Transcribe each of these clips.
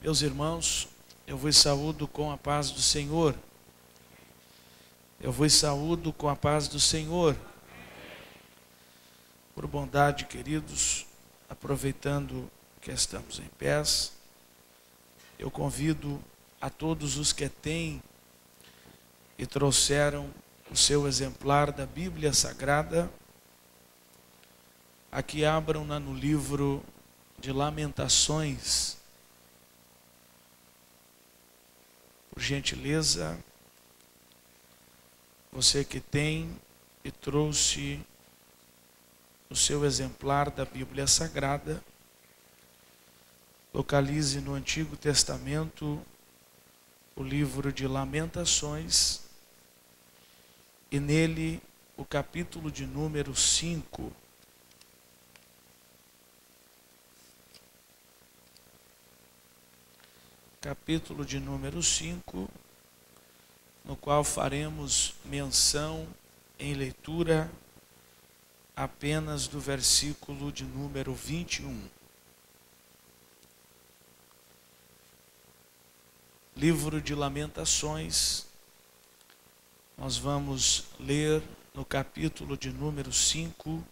Meus irmãos, eu vos saúdo com a paz do Senhor. Eu vos saúdo com a paz do Senhor. Por bondade, queridos, aproveitando que estamos em pés, eu convido a todos os que têm e trouxeram o seu exemplar da Bíblia Sagrada, a que abram-na no livro de Lamentações. Por gentileza, você que tem e trouxe o seu exemplar da Bíblia Sagrada, localize no Antigo Testamento o livro de Lamentações e nele o capítulo de número 5. Capítulo de número 5, no qual faremos menção em leitura apenas do versículo de número 21. Livro de Lamentações, nós vamos ler no capítulo de número 5,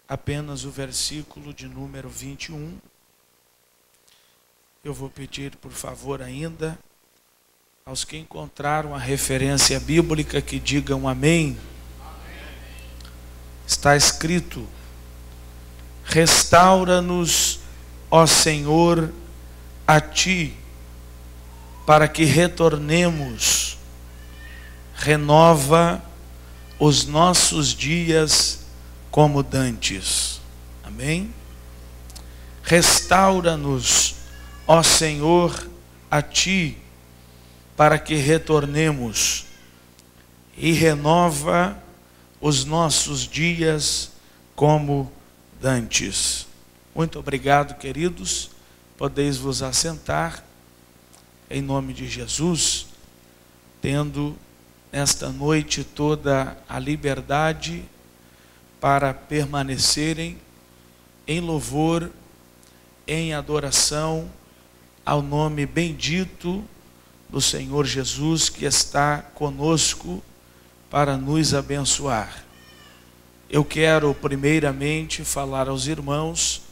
apenas o versículo de número 21. Eu vou pedir, por favor, ainda, aos que encontraram a referência bíblica que digam amém. Está escrito: restaura-nos, ó Senhor, a Ti, para que retornemos. Renova os nossos dias como dantes. Amém? Restaura-nos, ó Senhor, a Ti, para que retornemos, e renova os nossos dias como dantes. Muito obrigado, queridos. Podeis vos assentar, em nome de Jesus, tendo esta noite toda a liberdade para permanecerem em louvor, em adoração ao nome bendito do Senhor Jesus, que está conosco para nos abençoar. Eu quero primeiramente falar aos irmãos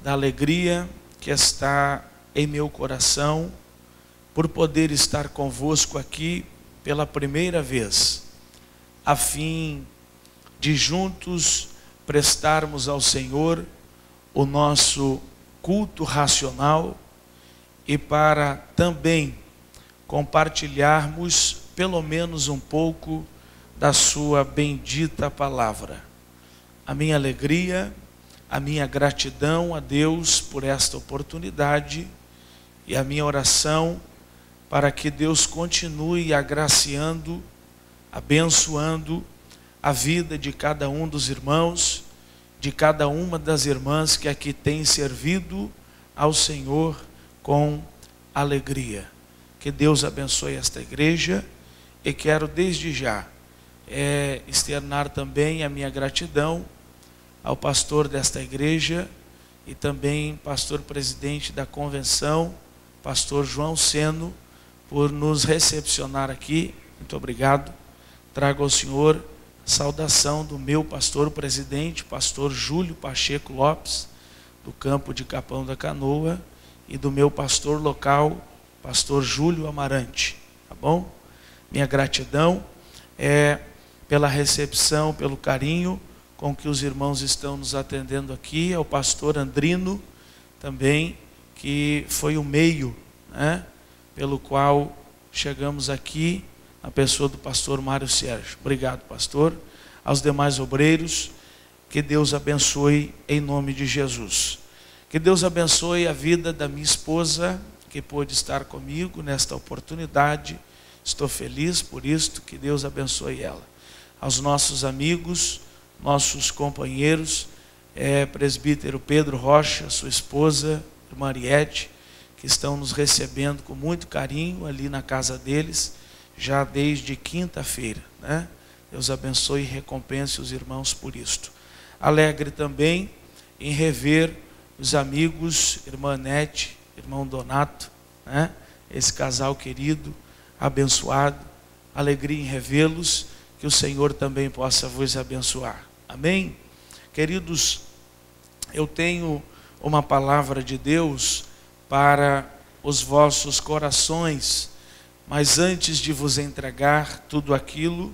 da alegria que está em meu coração por poder estar convosco aqui pela primeira vez, a fim de juntos prestarmos ao Senhor o nosso culto racional e para também compartilharmos pelo menos um pouco da sua bendita palavra. A minha alegria, a minha gratidão a Deus por esta oportunidade e a minha oração para que Deus continue agraciando, abençoando a vida de cada um dos irmãos, de cada uma das irmãs que aqui tem servido ao Senhor com alegria. Que Deus abençoe esta igreja e quero desde já externar também a minha gratidão ao pastor desta igreja e também pastor presidente da convenção, pastor João Seno, por nos recepcionar aqui. Muito obrigado. Trago ao senhor a saudação do meu pastor presidente, pastor Júlio Pacheco Lopes, do campo de Capão da Canoa, e do meu pastor local, pastor Júlio Amarante. Tá bom? Minha gratidão pela recepção, pelo carinho com que os irmãos estão nos atendendo aqui, ao pastor Andrino também, que foi o meio, pelo qual chegamos aqui, a pessoa do pastor Mário Sérgio. Obrigado, pastor. Aos demais obreiros, que Deus abençoe em nome de Jesus. Que Deus abençoe a vida da minha esposa, que pôde estar comigo nesta oportunidade. Estou feliz por isto, que Deus abençoe ela. Aos nossos amigos, nossos companheiros, presbítero Pedro Rocha, sua esposa, irmã Ariete, que estão nos recebendo com muito carinho ali na casa deles, já desde quinta-feira, Deus abençoe e recompense os irmãos por isto. Alegre também em rever os amigos, irmã Nete irmão Donato, né? Esse casal querido, abençoado, alegria em revê-los, que o Senhor também possa vos abençoar. Amém? Queridos, eu tenho uma palavra de Deus para os vossos corações, mas antes de vos entregar tudo aquilo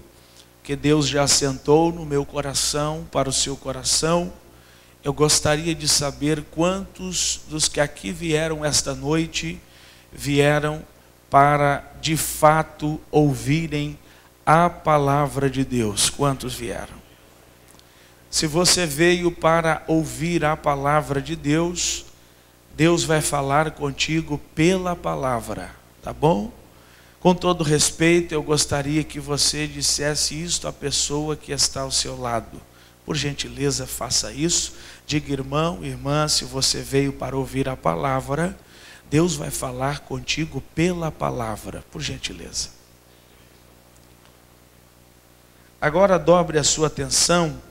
que Deus já assentou no meu coração, para o seu coração, eu gostaria de saber quantos dos que aqui vieram esta noite, vieram para de fato ouvirem a palavra de Deus. Quantos vieram? Se você veio para ouvir a palavra de Deus, Deus vai falar contigo pela palavra, tá bom? Com todo respeito, eu gostaria que você dissesse isto à pessoa que está ao seu lado. Por gentileza, faça isso. Diga, irmão, irmã, se você veio para ouvir a palavra, Deus vai falar contigo pela palavra. Por gentileza. Agora dobre a sua atenção,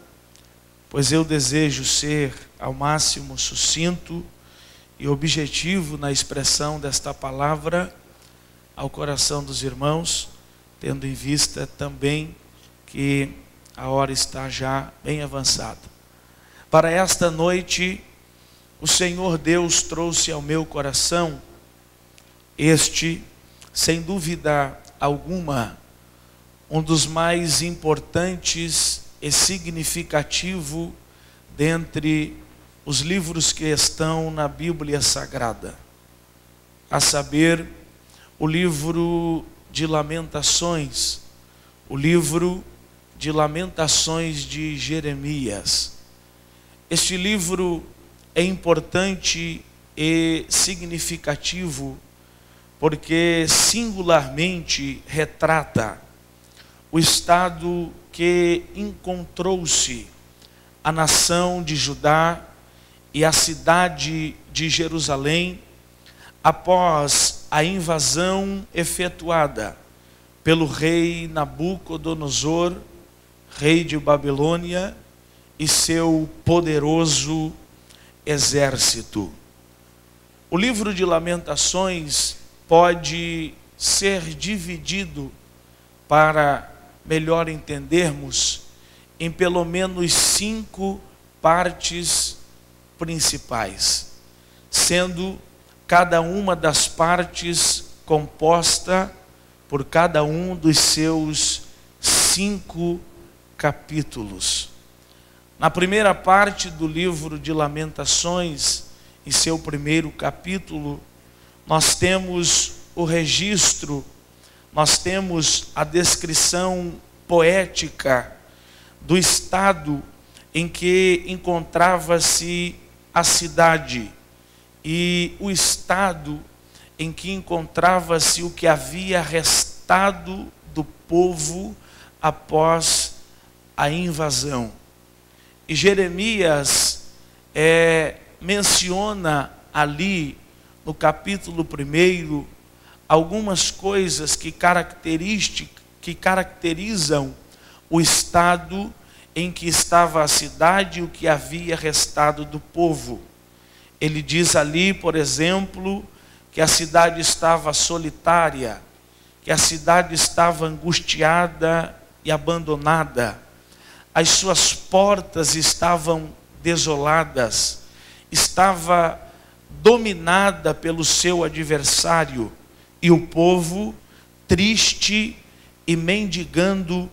pois eu desejo ser ao máximo sucinto e objetivo na expressão desta palavra ao coração dos irmãos, tendo em vista também que a hora está já bem avançada. Para esta noite, o Senhor Deus trouxe ao meu coração sem dúvida alguma, um dos mais importantes e significativo dentre os livros que estão na Bíblia Sagrada, a saber, o livro de Lamentações, o livro de Lamentações de Jeremias. Este livro é importante e significativo porque singularmente retrata o estado que encontrou-se a nação de Judá e a cidade de Jerusalém após a invasão efetuada pelo rei Nabucodonosor, rei de Babilônia, e seu poderoso exército. O livro de Lamentações pode ser dividido, para melhor entendermos, em pelo menos 5 partes principais, sendo cada uma das partes composta por cada um dos seus 5 capítulos. Na primeira parte do livro de Lamentações, em seu primeiro capítulo, nós temos o registro, nós temos a descrição poética do estado em que encontrava-se a cidade e o estado em que encontrava-se o que havia restado do povo após a invasão. E Jeremias menciona ali no capítulo 1 algumas coisas que caracterizam o estado em que estava a cidade e o que havia restado do povo. Ele diz ali, por exemplo, que a cidade estava solitária, que a cidade estava angustiada e abandonada, as suas portas estavam desoladas, estava dominada pelo seu adversário, e o povo triste e mendigando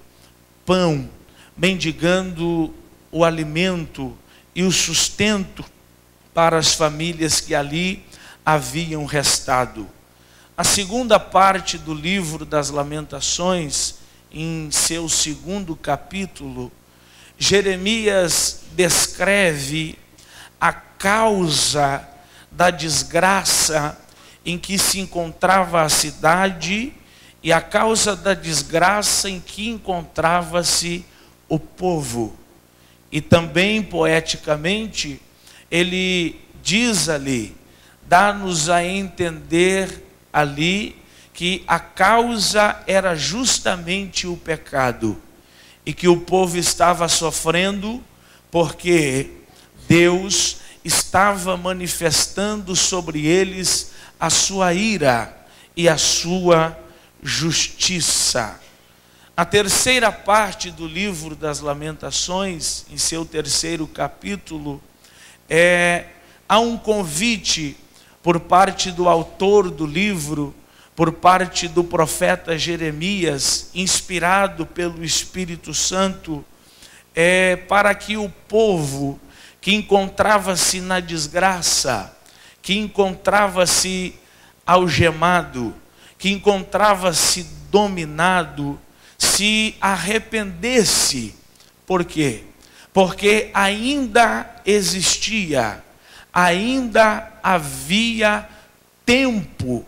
pão, mendigando o alimento e o sustento para as famílias que ali haviam restado. A segunda parte do livro das Lamentações, em seu 2º capítulo, Jeremias descreve a causa da desgraça em que se encontrava a cidade e a causa da desgraça em que encontrava-se o povo. E também, poeticamente, ele diz ali, dá-nos a entender ali, que a causa era justamente o pecado, e que o povo estava sofrendo porque Deus estava manifestando sobre eles a sua ira e a sua justiça. A terceira parte do livro das Lamentações, em seu terceiro capítulo, há um convite por parte do autor do livro, por parte do profeta Jeremias, inspirado pelo Espírito Santo, para que o povo que encontrava-se na desgraça, que encontrava-se algemado, que encontrava-se dominado, se arrependesse. Por quê? Porque ainda existia, ainda havia tempo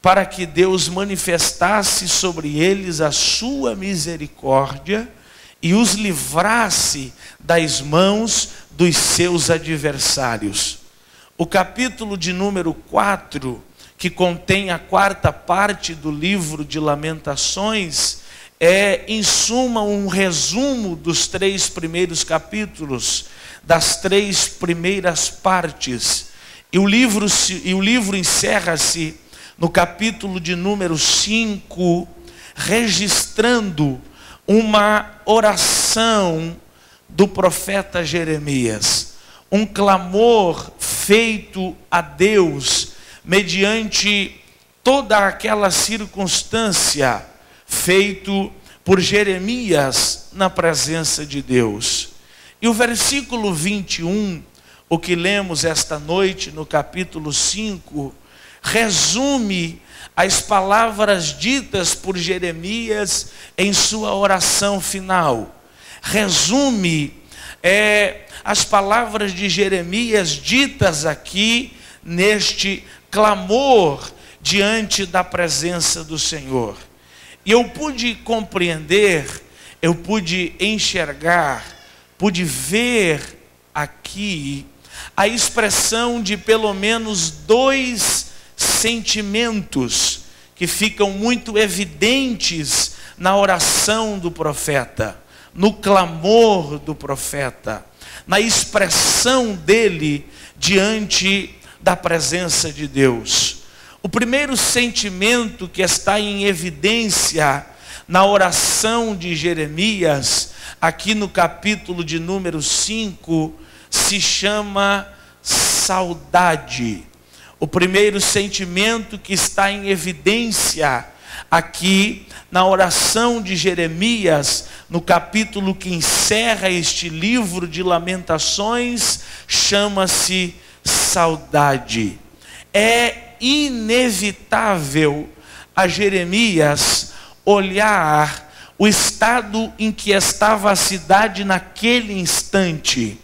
para que Deus manifestasse sobre eles a sua misericórdia e os livrasse das mãos dos seus adversários. O capítulo de número 4, que contém a quarta parte do livro de Lamentações, é, em suma, um resumo dos 3 primeiros capítulos, das 3 primeiras partes. E o livro encerra-se no capítulo de número 5, registrando uma oração do profeta Jeremias, um clamor feito a Deus mediante toda aquela circunstância, feito por Jeremias na presença de Deus. E o versículo 21, o que lemos esta noite no capítulo 5, resume as palavras ditas por Jeremias em sua oração final. Resume as palavras de Jeremias ditas aqui neste clamor diante da presença do Senhor. E eu pude compreender, eu pude enxergar, pude ver aqui a expressão de pelo menos 2 sentimentos que ficam muito evidentes na oração do profeta, no clamor do profeta, na expressão dele diante da presença de Deus. O primeiro sentimento que está em evidência na oração de Jeremias, aqui no capítulo de número 5, se chama saudade. O primeiro sentimento que está em evidência aqui na oração de Jeremias, no capítulo que encerra este livro de Lamentações, chama-se saudade. É inevitável a Jeremias olhar o estado em que estava a cidade naquele instante,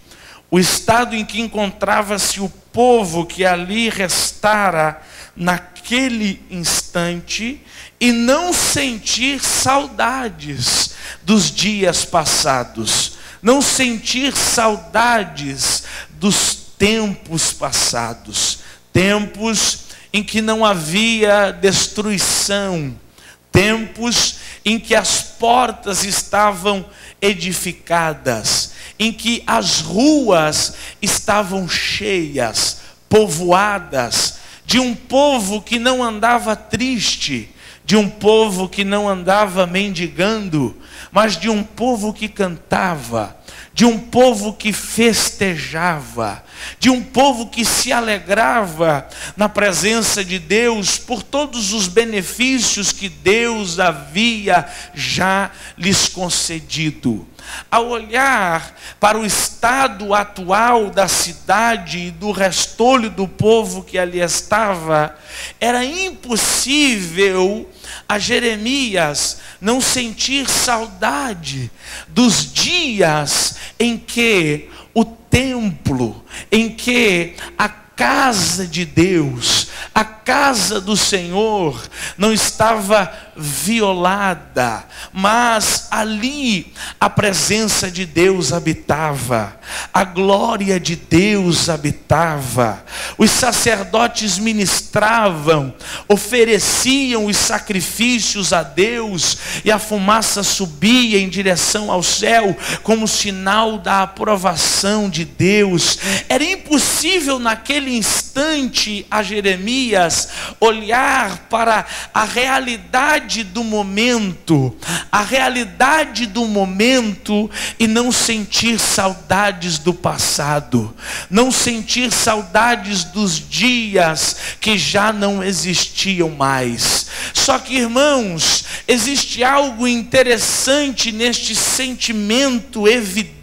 o estado em que encontrava-se o povo que ali restara naquele instante, e não sentir saudades dos dias passados, não sentir saudades dos tempos passados, tempos em que não havia destruição, tempos em que as portas estavam edificadas, em que as ruas estavam cheias, povoadas, de um povo que não andava triste, de um povo que não andava mendigando, mas de um povo que cantava, de um povo que festejava, de um povo que se alegrava na presença de Deus por todos os benefícios que Deus havia já lhes concedido. Ao olhar para o estado atual da cidade e do restolho do povo que ali estava, era impossível a Jeremias não sentir saudade dos dias em que o templo, em que a casa de Deus, a casa do Senhor não estava violada, mas ali a presença de Deus habitava, a glória de Deus habitava. Os sacerdotes ministravam, ofereciam os sacrifícios a Deus, e a fumaça subia em direção ao céu como sinal da aprovação de Deus. Era impossível naquele instante a Jeremias olhar para a realidade do momento, e não sentir saudades do passado, não sentir saudades dos dias que já não existiam mais. Só que, irmãos, existe algo interessante neste sentimento evidente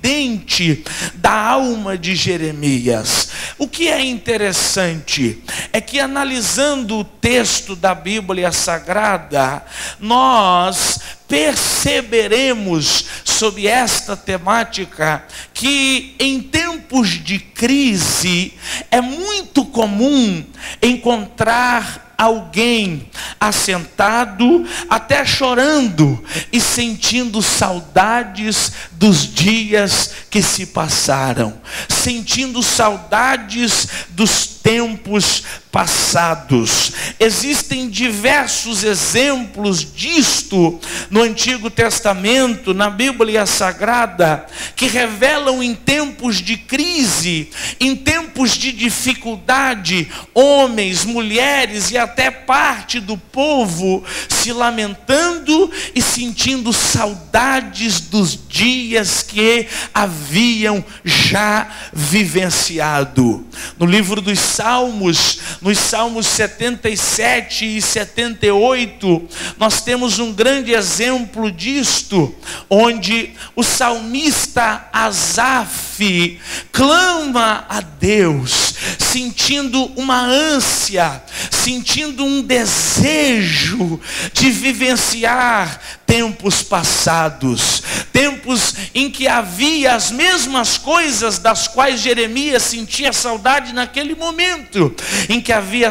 da alma de Jeremias. O que é interessante é que, analisando o texto da Bíblia Sagrada, nós perceberemos sobre esta temática que em tempos de crise é muito comum encontrar alguém assentado, até chorando e sentindo saudades dos dias que se passaram, sentindo saudades dos tempos passados. Existem diversos exemplos disto no Antigo Testamento, na Bíblia Sagrada, que revelam em tempos de crise, em tempos de dificuldade, homens, mulheres e até parte do povo se lamentando e sentindo saudades dos dias que haviam já vivenciado. No livro dos Salmos, nos Salmos 77 e 78, nós temos um grande exemplo disto, onde o salmista Asaf clama a Deus, sentindo uma ânsia, sentindo um desejo de vivenciar tempos passados, tempos em que havia as mesmas coisas das quais Jeremias sentia saudade naquele momento, em que havia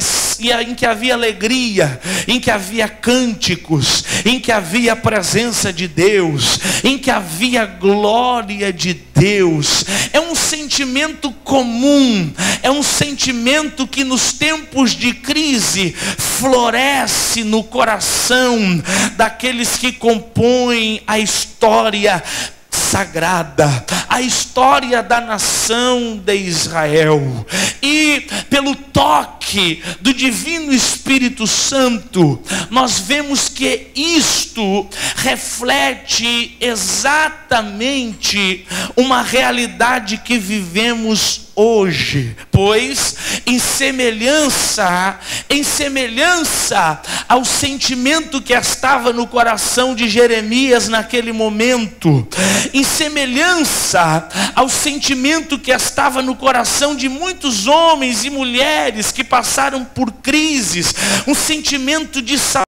alegria, em que havia cânticos, em que havia a presença de Deus, em que havia glória de Deus. É um sentimento comum, é um sentimento que nos tempos de crise floresce no coração daqueles que compõem a história sagrada, a história da nação de Israel. E pelo toque do Divino Espírito Santo, nós vemos que isto reflete exatamente uma realidade que vivemos hoje, pois em semelhança ao sentimento que estava no coração de Jeremias naquele momento, em semelhança ao sentimento que estava no coração de muitos homens e mulheres que passaram por crises, um sentimento de saudade